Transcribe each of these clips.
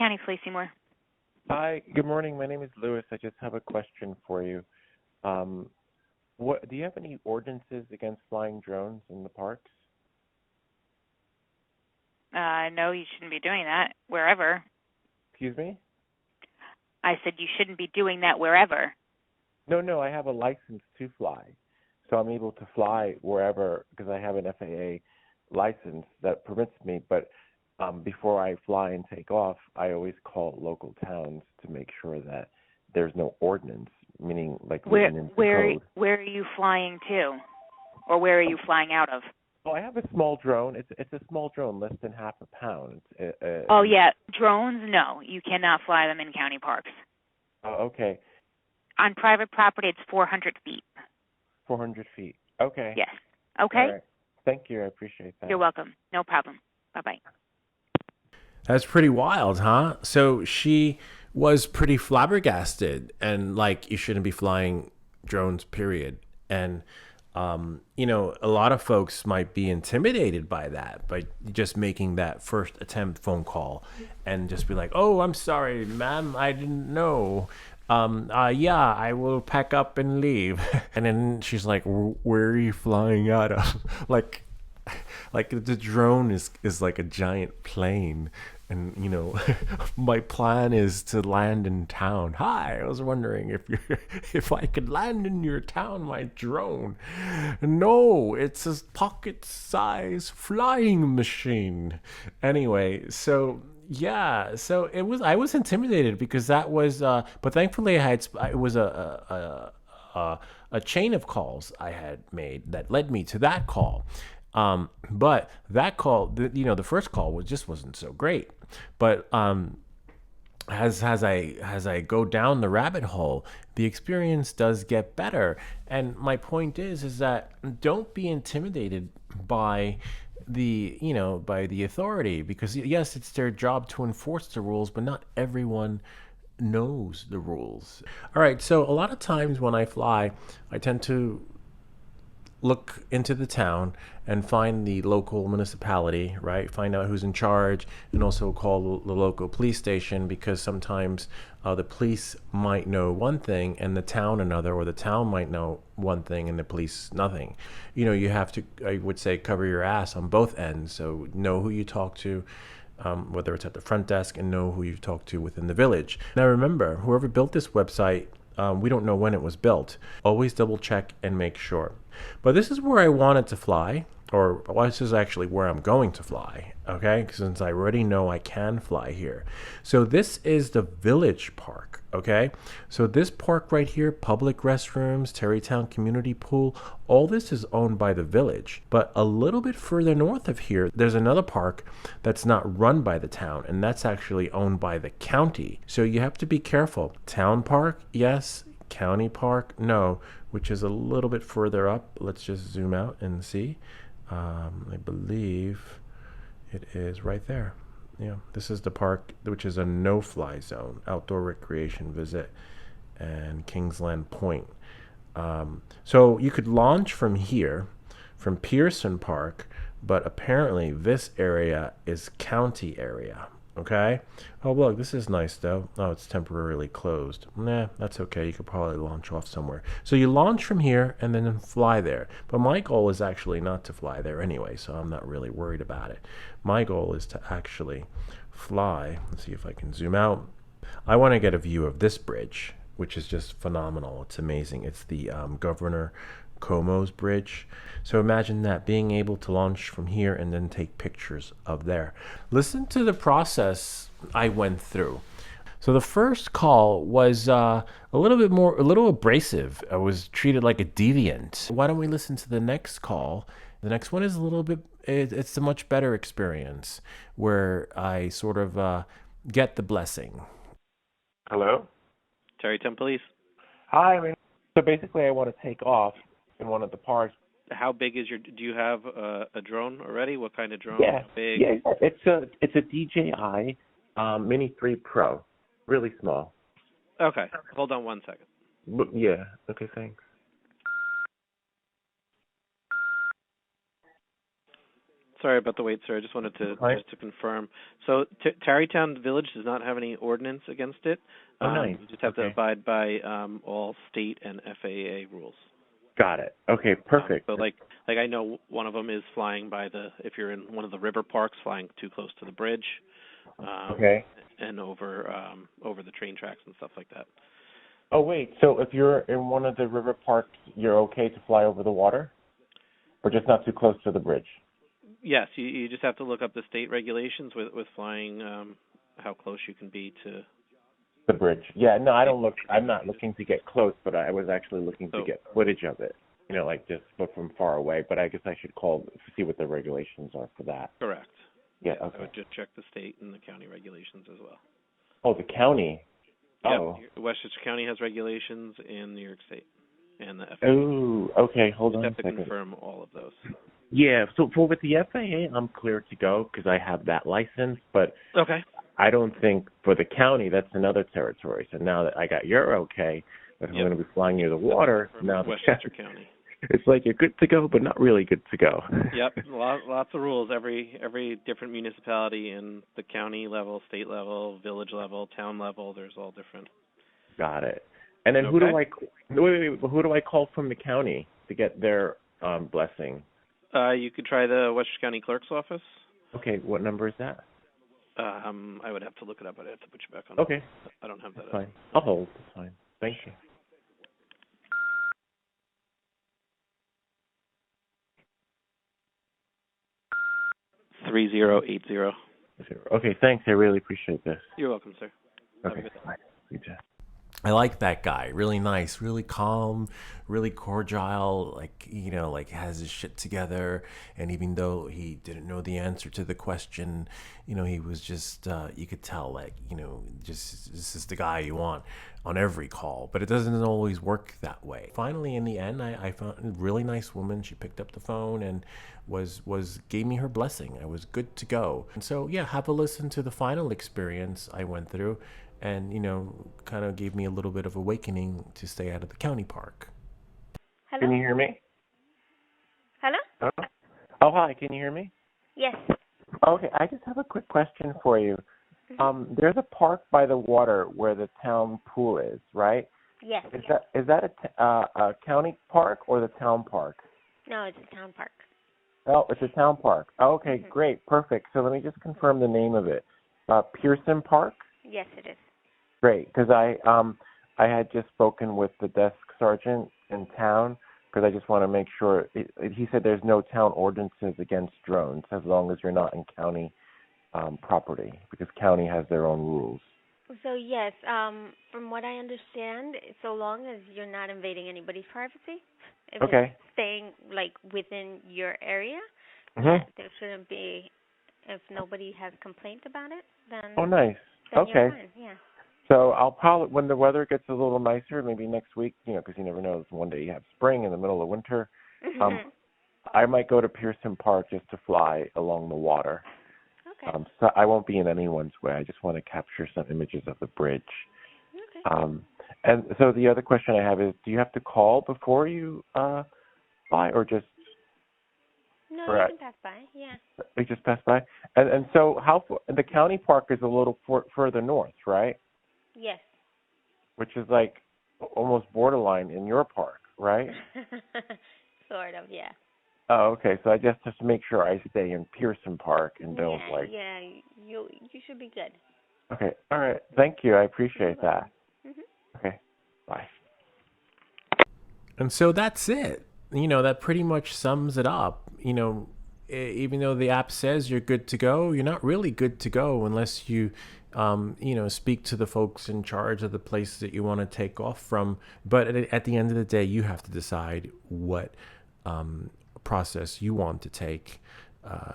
County, Felicia Seymour. Hi, good morning. My name is Lewis. I just have a question for you. Do you have any ordinances against flying drones in the parks? No, you shouldn't be doing that wherever. Excuse me? I said you shouldn't be doing that wherever. No, I have a license to fly. So I'm able to fly wherever because I have an FAA license that permits me. But before I fly and take off, I always call local towns to make sure that there's no ordinance, meaning like where code. Where are you flying to, or where are you flying out of? Oh, I have a small drone. It's a small drone, less than half a pound. Oh yeah, drones? No, you cannot fly them in county parks. Oh, okay. On private property, it's 400 feet. 400 feet. Okay. Yes. Okay. All right. Thank you. I appreciate that. You're welcome. No problem. Bye-bye. That's pretty wild, huh? So she was pretty flabbergasted and like, you shouldn't be flying drones, period. And, a lot of folks might be intimidated by that, by just making that first attempt phone call and just be like, oh, I'm sorry, ma'am, I didn't know. Yeah, I will pack up and leave. And then she's like, where are you flying out of? like the drone is like a giant plane. And, my plan is to land in town. Hi, I was wondering if I could land in your town, my drone. No, it's a pocket-sized flying machine. Anyway, so yeah, so I was intimidated because that was, but thankfully it was a chain of calls I had made that led me to that call. But that call, the first call wasn't so great. But as I go down the rabbit hole, the experience does get better. And my point is that don't be intimidated by the authority, because yes, it's their job to enforce the rules, but not everyone knows the rules. All right, so a lot of times when I fly, I tend to look into the town and find the local municipality, right? Find out who's in charge, and also call the local police station, because sometimes the police might know one thing and the town another, or the town might know one thing and the police nothing. You have to, I would say, cover your ass on both ends. So know who you talk to, whether it's at the front desk, and know who you talk to within the village. Now remember, whoever built this website, we don't know when it was built. Always double check and make sure. But this is where I wanted to fly, or this is actually where I'm going to fly, okay? Since I already know I can fly here. So this is the Village Park, okay? So this park right here, public restrooms, Terrytown Community Pool, all this is owned by the village. But a little bit further north of here, there's another park that's not run by the town, and that's actually owned by the county. So you have to be careful. Town park, yes. County park, no, which is a little bit further up. Let's just zoom out and see. I believe it is right there. Yeah, this is the park, which is a no-fly zone, outdoor recreation visit, and Kingsland Point. So you could launch from here, from Pearson Park, but apparently this area is county area. Okay. Oh, look, this is nice though. Oh, it's temporarily closed. Nah, that's okay. You could probably launch off somewhere. So you launch from here and then fly there. But my goal is actually not to fly there anyway, so I'm not really worried about it. My goal is to actually fly. Let's see if I can zoom out. I want to get a view of this bridge, which is just phenomenal. It's amazing. It's the Governor Como's bridge. So imagine that, being able to launch from here and then take pictures of there. Listen to the process I went through. So the first call was a little abrasive. I was treated like a deviant. Why don't we listen to the next call? The next one is it's a much better experience, where I sort of get the blessing. Hello? Terrytown Police. Hi. So basically I want to take off in one of the parks. How big is do you have a drone already? What kind of drone? Yeah, How big? yeah, it's a DJI Mini 3 Pro, really small. Okay, hold on 1 second. Yeah, okay, thanks. Sorry about the wait, sir. I just wanted to just to confirm. So Tarrytown Village does not have any ordinance against it. Oh, nice. You just have to abide by all state and FAA rules. Got it. Okay, perfect. So like I know one of them is flying by if you're in one of the river parks, flying too close to the bridge. Okay. And over the train tracks and stuff like that. Oh, wait. So if you're in one of the river parks, you're okay to fly over the water? Or just not too close to the bridge? Yes, you just have to look up the state regulations with flying, how close you can be to the bridge. Yeah, no, I'm not looking to get close, but I was actually looking to get footage of it. Like just from far away. But I guess I should call to see what the regulations are for that. Correct. Yeah, okay. I would just check the state and the county regulations as well. Oh, the county. Oh. Yeah, Westchester County has regulations, and New York State, and the FAA. Oh, okay. Hold on a second. You have to confirm all of those. Yeah, so with the FAA, I'm clear to go because I have that license, but okay. I don't think for the county, that's another territory. So now that I got your okay, if I'm going to be flying near the water, now Westchester County. It's like you're good to go, but not really good to go. Yep, lots of rules. Every different municipality in the county level, state level, village level, town level, there's all different. Got it. And then who do I call from the county to get their blessing? You could try the Westchester County Clerk's office. Okay, what number is that? I would have to look it up. I'd have to put you back on. Okay. I don't have that. That's fine. I'll hold. That's fine. Thank you. $3080. Okay, thanks. I really appreciate this. You're welcome, sir. Okay, bye. You too. I like that guy. Really nice, really calm, really cordial, like has his shit together. And even though he didn't know the answer to the question, he was just, you could tell, just this is the guy you want on every call. But it doesn't always work that way. Finally, in the end, I found a really nice woman. She picked up the phone and gave me her blessing. I was good to go. And so, yeah, have a listen to the final experience I went through. And, kind of gave me a little bit of awakening to stay out of the county park. Hello? Can you hear me? Hello? Oh, hi. Can you hear me? Yes. Okay, I just have a quick question for you. There's a park by the water where the town pool is, right? Yes. Is that a county park or the town park? No, it's a town park. Oh, it's a town park. Okay, great, perfect. So let me just confirm the name of it. Pearson Park? Yes, it is. Great, because I had just spoken with the desk sergeant in town because I just want to make sure. He said there's no town ordinances against drones as long as you're not in county property because county has their own rules. So yes, from what I understand, so long as you're not invading anybody's privacy, if it's staying within your area, there shouldn't be. If nobody has complaint about it, then nice. Then you're fine. Yeah. So I'll probably, when the weather gets a little nicer, maybe next week, because you never know. One day you have spring in the middle of winter. I might go to Pearson Park just to fly along the water. Okay. So I won't be in anyone's way. I just want to capture some images of the bridge. Okay. And so the other question I have is, do you have to call before you fly, or just? No, you can pass by. Yeah. We just pass by, and so the county park is a little further north, right? Yes. Which is like almost borderline in your park, right? Sort of, yeah. Oh, okay. So I just have to make sure I stay in Pearson Park and don't Yeah, you should be good. Okay. All right. Thank you. I appreciate that. Okay. Bye. And so that's it. That pretty much sums it up. Even though the app says you're good to go, you're not really good to go unless you, speak to the folks in charge of the place that you want to take off from. But at the end of the day, you have to decide what process you want to take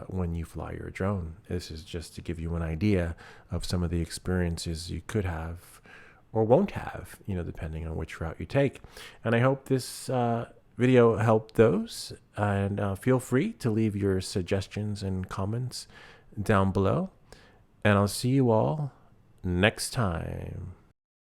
when you fly your drone. This is just to give you an idea of some of the experiences you could have or won't have, depending on which route you take. And I hope this video helped those, and feel free to leave your suggestions and comments down below, and I'll see you all next time.